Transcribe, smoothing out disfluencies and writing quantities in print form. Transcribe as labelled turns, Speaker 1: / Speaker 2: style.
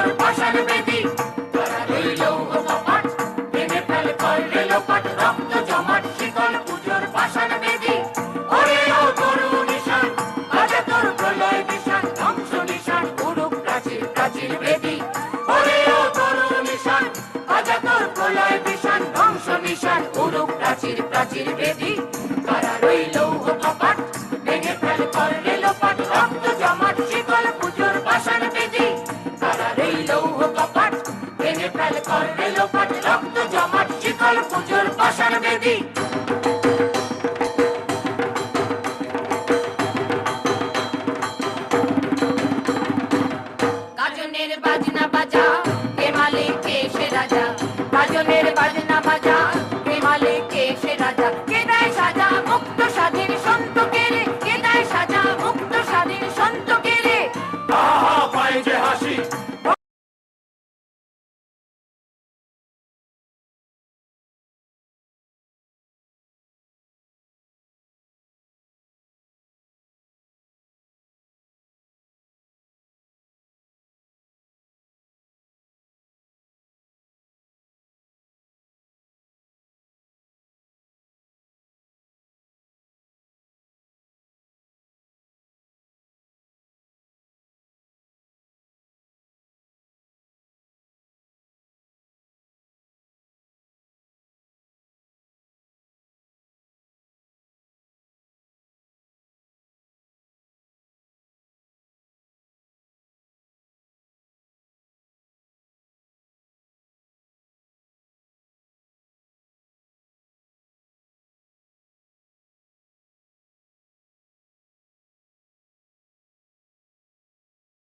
Speaker 1: পুজোর পাষাণ বেদি তারা রইল কপাট ভেঙে ফেল কর রেলপাট রক্ত জমাট শিকল পুজোর পাষাণ বেদি ওরে ও তরু নিশান বাজা তোর প্রলয় বিশান ধ্বংস নিশান উড়ুক প্রাচীর প্রাচীর বেদি ওরে ও তরু নিশান বাজা তোর প্রলয় বিশান ধ্বংস নিশান উড়ুক প্রাচীর প্রাচীর বেদি তারা রইল কপাট ভেঙে ফেল কর রেলপাট রক্ত জমাট শিকল পুজোর পাষাণ বেদি তারা রইল কপাট ভেঙে ফেল কর রেলপাট রক্ত জমাট শিকল পুজোর পাষাণ বেদি গাজনের বাজনা বাজা হে মালিক হে সে রাজা গাজনের বাজনা বাজা